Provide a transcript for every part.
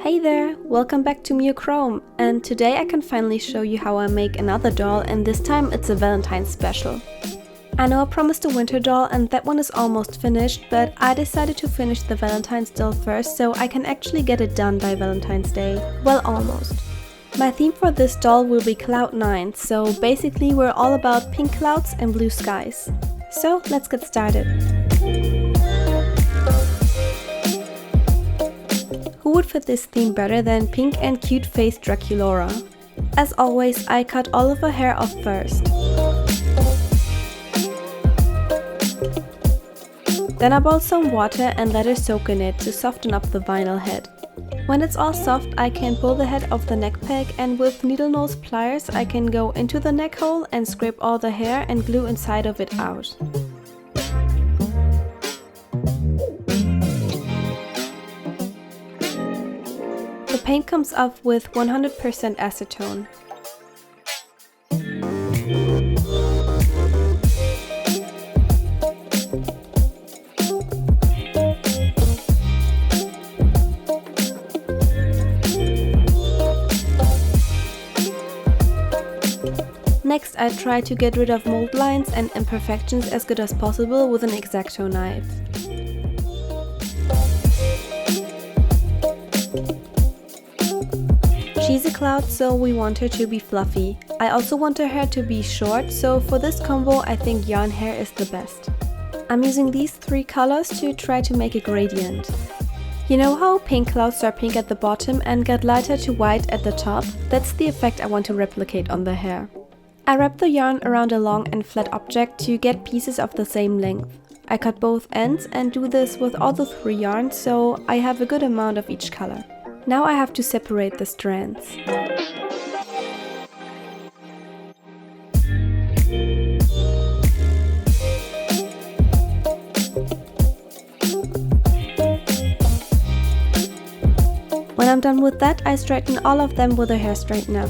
Hey there, welcome back to Chrome, and today I can finally show you how I make another doll, and this time it's a Valentine's special. I know I promised a winter doll and that one is almost finished, but I decided to finish the Valentine's doll first so I can actually get it done by Valentine's Day. Well, almost. My theme for this doll will be Cloud 9, so basically we're all about pink clouds and blue skies. So let's get started. Who would fit this theme better than pink and cute-faced Draculaura? As always, I cut all of her hair off first. Then I boiled some water and let her soak in it to soften up the vinyl head. When it's all soft, I can pull the head off the neck peg, and with needle nose pliers I can go into the neck hole and scrape all the hair and glue inside of it out. The paint comes off with 100% acetone. Next, I try to get rid of mold lines and imperfections as good as possible with an X-Acto knife. She's a cloud, so we want her to be fluffy. I also want her hair to be short, so for this combo I think yarn hair is the best. I'm using these three colors to try to make a gradient. You know how pink clouds are pink at the bottom and get lighter to white at the top? That's the effect I want to replicate on the hair. I wrap the yarn around a long and flat object to get pieces of the same length. I cut both ends and do this with all the three yarns, so I have a good amount of each color. Now I have to separate the strands. When I'm done with that, I straighten all of them with a hair straightener.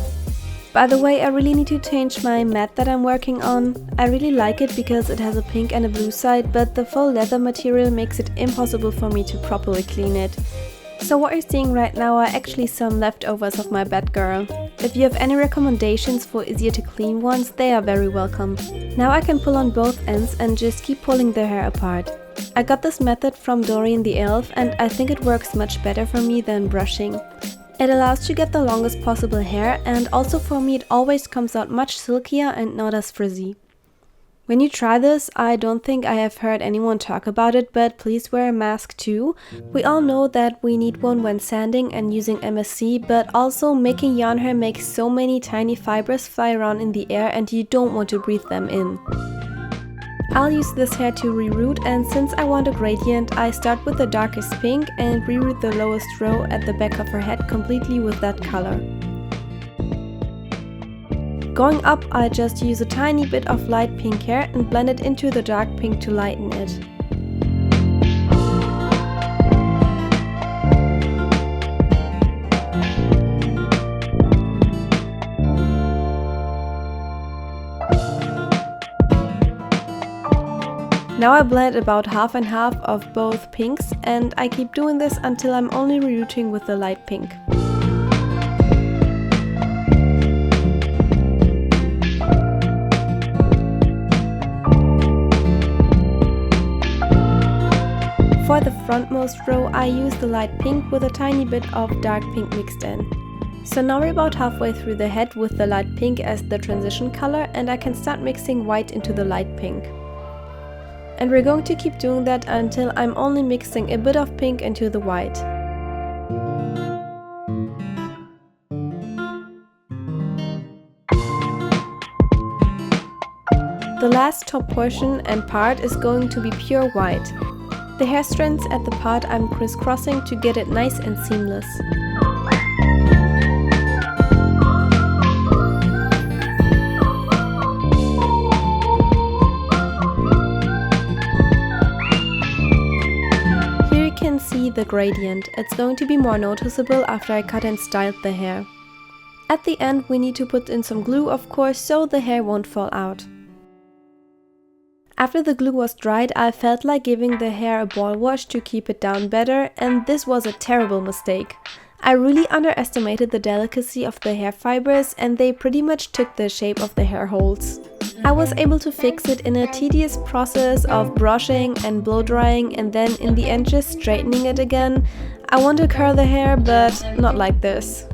By the way, I really need to change my mat that I'm working on. I really like it because it has a pink and a blue side, but the faux leather material makes it impossible for me to properly clean it. So what you're seeing right now are actually some leftovers of my Batgirl. If you have any recommendations for easier to clean ones, they are very welcome. Now I can pull on both ends and just keep pulling the hair apart. I got this method from Dorian the Elf and I think it works much better for me than brushing. It allows to get the longest possible hair, and also for me it always comes out much silkier and not as frizzy. When you try this, I don't think I have heard anyone talk about it, but please wear a mask too. We all know that we need one when sanding and using MSC, but also making yarn hair makes so many tiny fibers fly around in the air and you don't want to breathe them in. I'll use this hair to reroot, and since I want a gradient, I start with the darkest pink and reroot the lowest row at the back of her head completely with that color. Going up, I just use a tiny bit of light pink hair and blend it into the dark pink to lighten it. Now I blend about half and half of both pinks, and I keep doing this until I'm only rerooting with the light pink. For the frontmost row, I use the light pink with a tiny bit of dark pink mixed in. So now we're about halfway through the head with the light pink as the transition color, and I can start mixing white into the light pink. And we're going to keep doing that until I'm only mixing a bit of pink into the white. The last top portion and part is going to be pure white. The hair strands at the part I'm crisscrossing to get it nice and seamless. See the gradient. It's going to be more noticeable after I cut and styled the hair. At the end we need to put in some glue, of course, so the hair won't fall out. After the glue was dried, I felt like giving the hair a ball wash to keep it down better, and this was a terrible mistake. I really underestimated the delicacy of the hair fibers and they pretty much took the shape of the hair holes. I was able to fix it in a tedious process of brushing and blow drying and then in the end just straightening it again. I want to curl the hair, but not like this.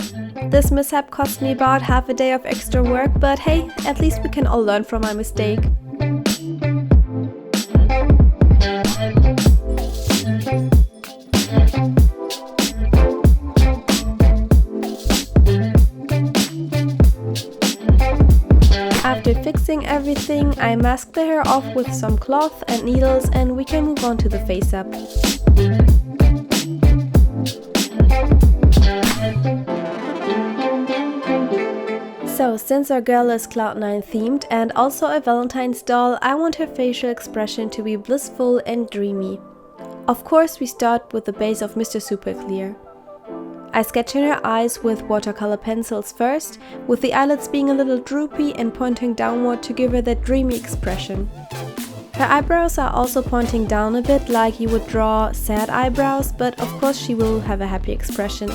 This mishap cost me about half a day of extra work, but hey, at least we can all learn from my mistake. After fixing everything, I mask the hair off with some cloth and needles and we can move on to the face up. So, since our girl is Cloud9 themed and also a Valentine's doll, I want her facial expression to be blissful and dreamy. Of course, we start with the base of Mr. Super Clear. I sketch in her eyes with watercolor pencils first, with the eyelids being a little droopy and pointing downward to give her that dreamy expression. Her eyebrows are also pointing down a bit, like you would draw sad eyebrows, but of course she will have a happy expression.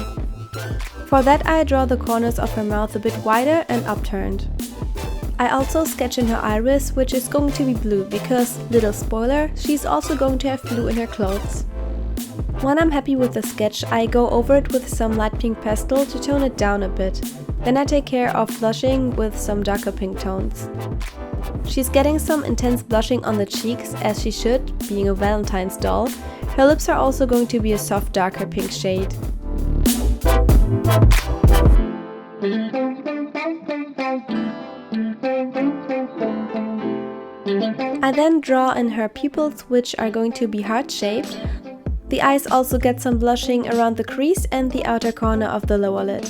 For that I draw the corners of her mouth a bit wider and upturned. I also sketch in her iris, which is going to be blue because, little spoiler, she's also going to have blue in her clothes. When I'm happy with the sketch, I go over it with some light pink pastel to tone it down a bit. Then I take care of blushing with some darker pink tones. She's getting some intense blushing on the cheeks, as she should, being a Valentine's doll. Her lips are also going to be a soft darker pink shade. I then draw in her pupils, which are going to be heart-shaped. The eyes also get some blushing around the crease and the outer corner of the lower lid.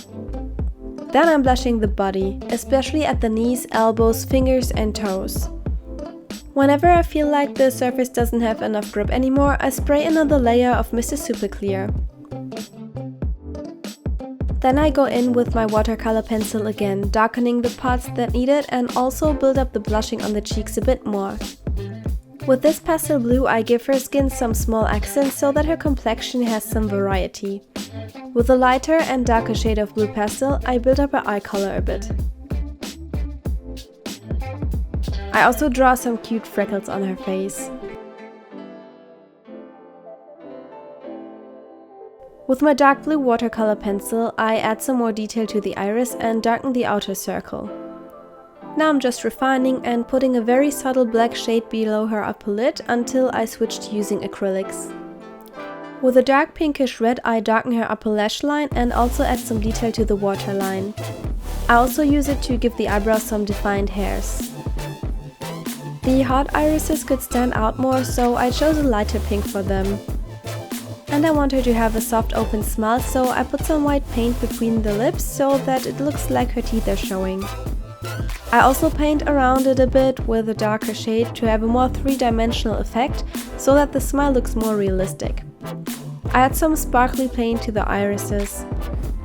Then I'm blushing the body, especially at the knees, elbows, fingers and toes. Whenever I feel like the surface doesn't have enough grip anymore, I spray another layer of Mr. Super Clear. Then I go in with my watercolor pencil again, darkening the parts that need it and also build up the blushing on the cheeks a bit more. With this pastel blue, I give her skin some small accents so that her complexion has some variety. With a lighter and darker shade of blue pastel, I build up her eye color a bit. I also draw some cute freckles on her face. With my dark blue watercolor pencil, I add some more detail to the iris and darken the outer circle. Now I'm just refining and putting a very subtle black shade below her upper lid until I switch to using acrylics. With a dark pinkish red, I darken her upper lash line and also add some detail to the waterline. I also use it to give the eyebrows some defined hairs. The heart irises could stand out more, so I chose a lighter pink for them. And I want her to have a soft open smile, so I put some white paint between the lips so that it looks like her teeth are showing. I also paint around it a bit with a darker shade to have a more three-dimensional effect so that the smile looks more realistic. I add some sparkly paint to the irises.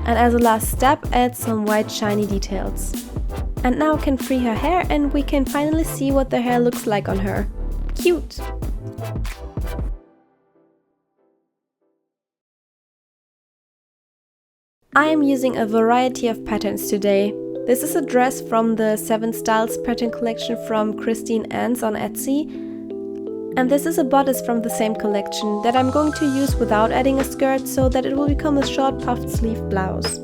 And as a last step, add some white shiny details. And now I can free her hair and we can finally see what the hair looks like on her. Cute! I am using a variety of patterns today. This is a dress from the 7 Styles pattern collection from Kristine on Etsy. And this is a bodice from the same collection that I'm going to use without adding a skirt so that it will become a short puffed sleeve blouse.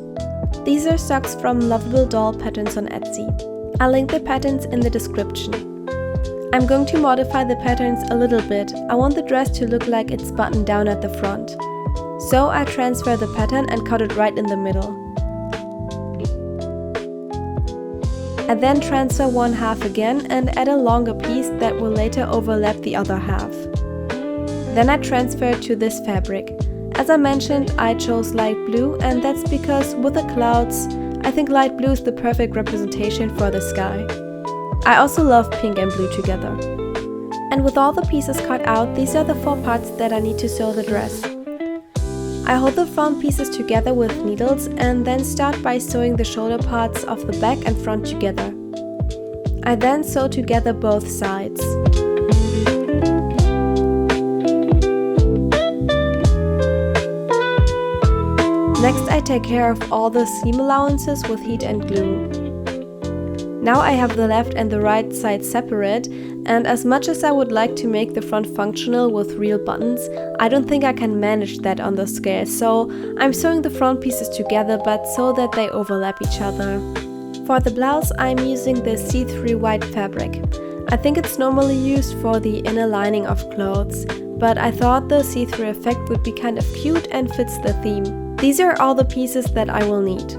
These are socks from LovableDollPatterns on Etsy. I'll link the patterns in the description. I'm going to modify the patterns a little bit. I want the dress to look like it's buttoned down at the front. So I transfer the pattern and cut it right in the middle. I then transfer one half again and add a longer piece that will later overlap the other half. Then I transfer it to this fabric. As I mentioned, I chose light blue, and that's because with the clouds, I think light blue is the perfect representation for the sky. I also love pink and blue together. And with all the pieces cut out, these are the 4 parts that I need to sew the dress. I hold the front pieces together with needles and then start by sewing the shoulder parts of the back and front together. I then sew together both sides. Next I take care of all the seam allowances with heat and glue. Now I have the left and the right side separate, and as much as I would like to make the front functional with real buttons, I don't think I can manage that on the scale, so I'm sewing the front pieces together but so that they overlap each other. For the blouse I'm using this see-through white fabric. I think it's normally used for the inner lining of clothes, but I thought the see-through effect would be kind of cute and fits the theme. These are all the pieces that I will need.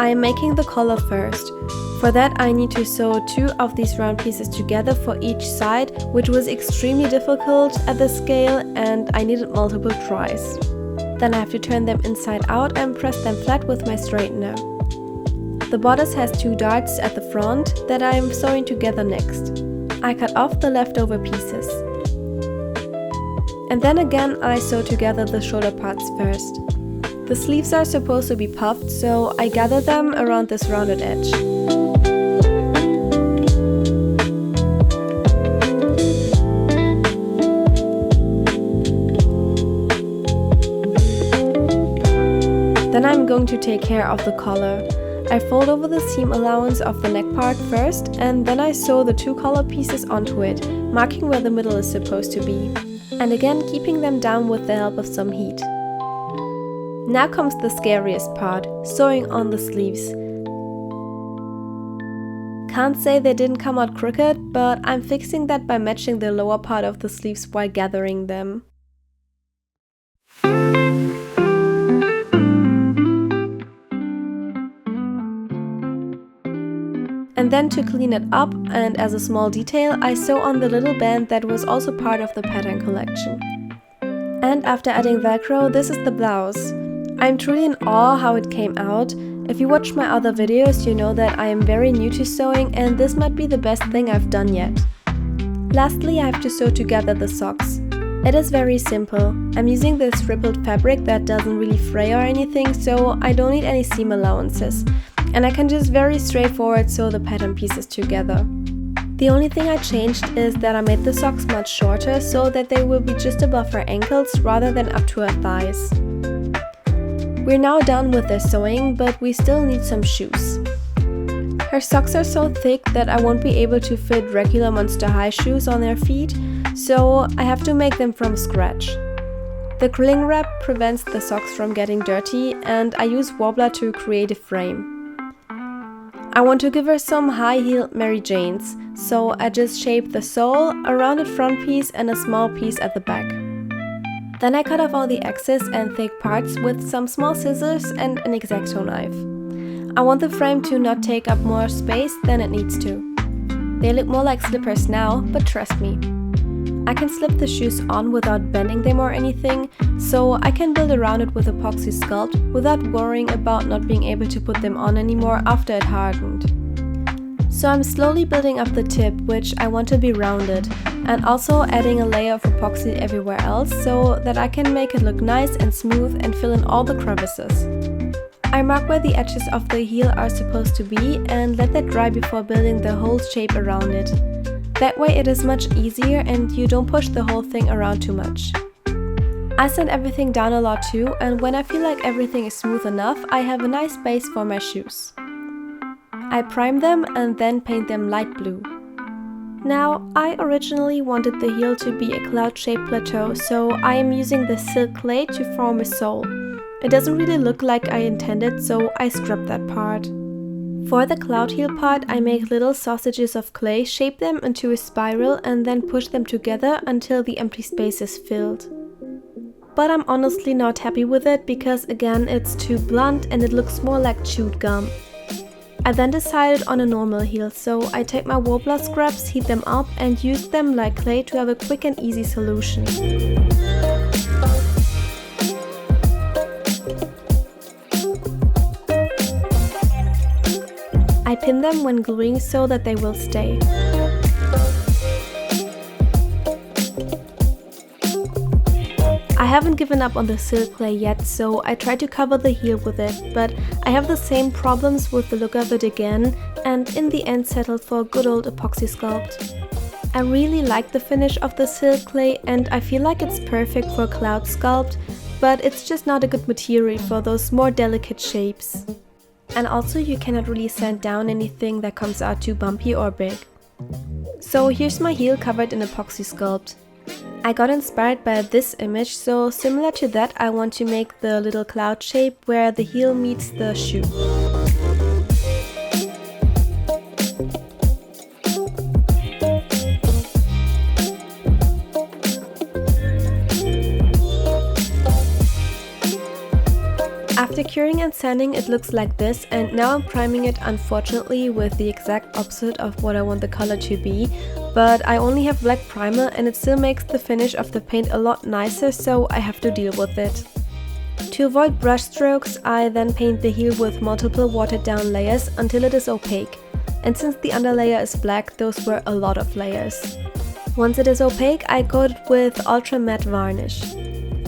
I am making the collar first. For that I need to sew 2 of these round pieces together for each side, which was extremely difficult at the scale and I needed multiple tries. Then I have to turn them inside out and press them flat with my straightener. The bodice has 2 darts at the front that I am sewing together next. I cut off the leftover pieces. And then again I sew together the shoulder parts first. The sleeves are supposed to be puffed, so I gather them around this rounded edge. Then I'm going to take care of the collar. I fold over the seam allowance of the neck part first, and then I sew the 2 collar pieces onto it, marking where the middle is supposed to be. And again keeping them down with the help of some heat. Now comes the scariest part, sewing on the sleeves. Can't say they didn't come out crooked, but I'm fixing that by matching the lower part of the sleeves while gathering them. And then to clean it up, and as a small detail, I sew on the little band that was also part of the pattern collection. And after adding Velcro, this is the blouse. I'm truly in awe how it came out. If you watch my other videos, you know that I am very new to sewing and this might be the best thing I've done yet. Lastly, I have to sew together the socks. It is very simple. I'm using this rippled fabric that doesn't really fray or anything, so I don't need any seam allowances. And I can just very straightforward sew the pattern pieces together. The only thing I changed is that I made the socks much shorter so that they will be just above her ankles rather than up to her thighs. We're now done with the sewing, but we still need some shoes. Her socks are so thick that I won't be able to fit regular Monster High shoes on their feet, so I have to make them from scratch. The cling wrap prevents the socks from getting dirty and I use Wobbler to create a frame. I want to give her some high-heeled Mary Janes, so I just shaped the sole, a rounded front piece and a small piece at the back. Then I cut off all the excess and thick parts with some small scissors and an X-Acto knife. I want the frame to not take up more space than it needs to. They look more like slippers now, but trust me. I can slip the shoes on without bending them or anything, so I can build around it with epoxy sculpt without worrying about not being able to put them on anymore after it hardened. So I'm slowly building up the tip, which I want to be rounded, and also adding a layer of epoxy everywhere else so that I can make it look nice and smooth and fill in all the crevices. I mark where the edges of the heel are supposed to be and let that dry before building the whole shape around it. That way it is much easier and you don't push the whole thing around too much. I sand everything down a lot too, and when I feel like everything is smooth enough, I have a nice base for my shoes. I prime them and then paint them light blue. Now, I originally wanted the heel to be a cloud-shaped plateau, so I am using the silk clay to form a sole. It doesn't really look like I intended, so I scrubbed that part. For the cloud heel part, I make little sausages of clay, shape them into a spiral and then push them together until the empty space is filled. But I'm honestly not happy with it because again it's too blunt and it looks more like chewed gum. I then decided on a normal heel, so I take my Wobbler scraps, heat them up and use them like clay to have a quick and easy solution. I pin them when gluing so that they will stay. I haven't given up on the silk clay yet, so I try to cover the heel with it, but I have the same problems with the look of it again and in the end settled for a good old epoxy sculpt. I really like the finish of the silk clay and I feel like it's perfect for cloud sculpt, but it's just not a good material for those more delicate shapes. And also you cannot really sand down anything that comes out too bumpy or big. So here's my heel covered in epoxy sculpt. I got inspired by this image, so similar to that I want to make the little cloud shape where the heel meets the shoe. After curing and sanding it looks like this, and now I'm priming it, unfortunately with the exact opposite of what I want the color to be, but I only have black primer and it still makes the finish of the paint a lot nicer, so I have to deal with it. To avoid brush strokes, I then paint the heel with multiple watered down layers until it is opaque, and since the underlayer is black, those were a lot of layers. Once it is opaque, I coat it with ultra matte varnish.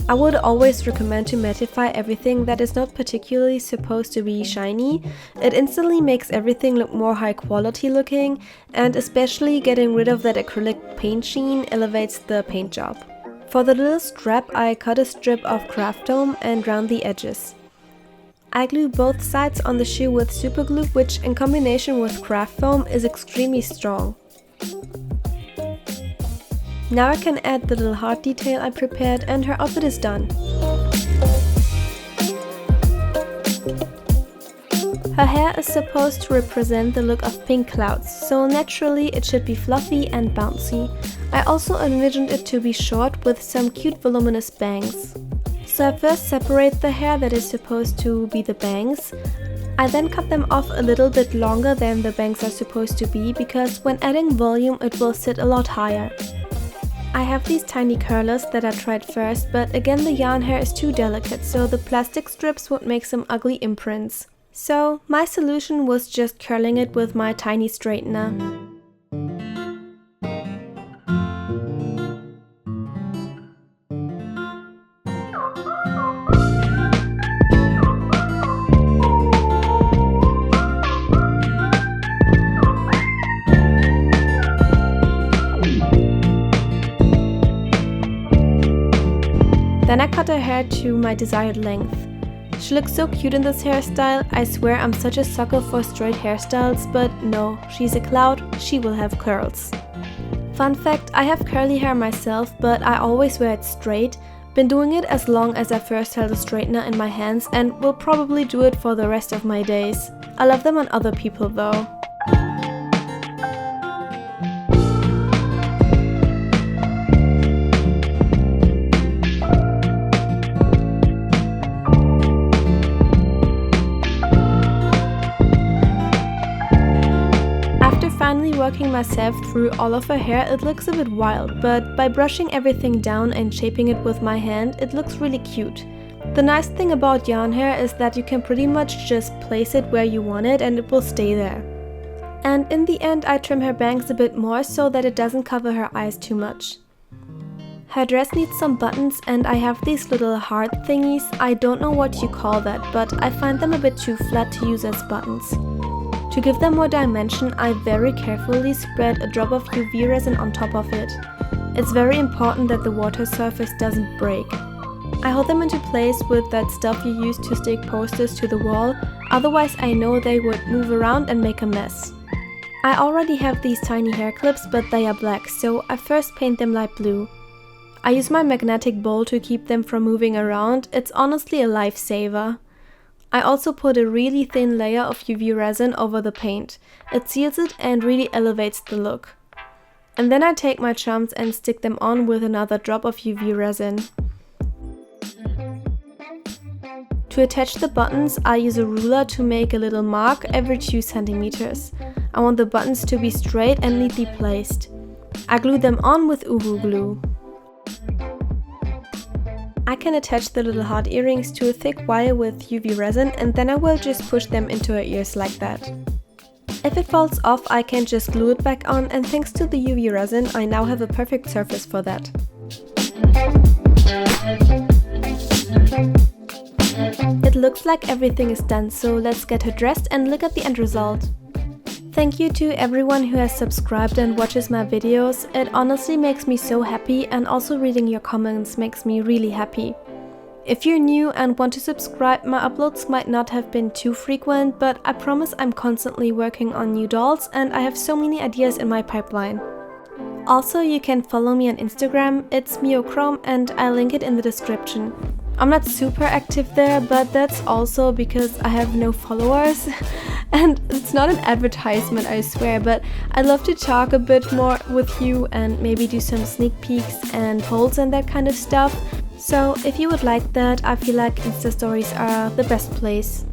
I would always recommend to mattify everything that is not particularly supposed to be shiny. It instantly makes everything look more high quality looking, and especially getting rid of that acrylic paint sheen elevates the paint job. For the little strap, I cut a strip of craft foam and round the edges. I glue both sides on the shoe with super glue, which in combination with craft foam is extremely strong. Now I can add the little heart detail I prepared and her outfit is done. Her hair is supposed to represent the look of pink clouds, so naturally it should be fluffy and bouncy. I also envisioned it to be short with some cute voluminous bangs. So I first separate the hair that is supposed to be the bangs. I then cut them off a little bit longer than the bangs are supposed to be, because when adding volume it will sit a lot higher. I have these tiny curlers that I tried first, but again the yarn hair is too delicate, so the plastic strips would make some ugly imprints. So my solution was just curling it with my tiny straightener. Then I cut her hair to my desired length. She looks so cute in this hairstyle. I swear I'm such a sucker for straight hairstyles, but no, she's a cloud, she will have curls. Fun fact, I have curly hair myself, but I always wear it straight. Been doing it as long as I first held a straightener in my hands and will probably do it for the rest of my days. I love them on other people though. Finally working myself through all of her hair, it looks a bit wild, but by brushing everything down and shaping it with my hand, it looks really cute. The nice thing about yarn hair is that you can pretty much just place it where you want it and it will stay there. And in the end I trim her bangs a bit more so that it doesn't cover her eyes too much. Her dress needs some buttons and I have these little heart thingies. I don't know what you call that, but I find them a bit too flat to use as buttons. To give them more dimension, I very carefully spread a drop of UV resin on top of it. It's very important that the water surface doesn't break. I hold them into place with that stuff you use to stick posters to the wall, otherwise I know they would move around and make a mess. I already have these tiny hair clips, but they are black, so I first paint them light blue. I use my magnetic bowl to keep them from moving around. It's honestly a lifesaver. I also put a really thin layer of UV resin over the paint. It seals it and really elevates the look. And then I take my charms and stick them on with another drop of UV resin. To attach the buttons, I use a ruler to make a little mark every 2 centimeters. I want the buttons to be straight and neatly placed. I glue them on with Uhu glue. I can attach the little heart earrings to a thick wire with UV resin and then I will just push them into her ears like that. If it falls off, I can just glue it back on, and thanks to the UV resin I now have a perfect surface for that. It looks like everything is done, so let's get her dressed and look at the end result. Thank you to everyone who has subscribed and watches my videos. It honestly makes me so happy, and also reading your comments makes me really happy. If you're new and want to subscribe, my uploads might not have been too frequent, but I promise I'm constantly working on new dolls and I have so many ideas in my pipeline. Also, you can follow me on Instagram, it's miochrome, and I'll link it in the description. I'm not super active there, but that's also because I have no followers. And it's not an advertisement, I swear, but I'd love to talk a bit more with you and maybe do some sneak peeks and polls and that kind of stuff. So if you would like that, I feel like Insta stories are the best place.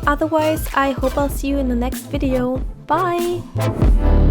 Otherwise, I hope I'll see you in the next video. Bye!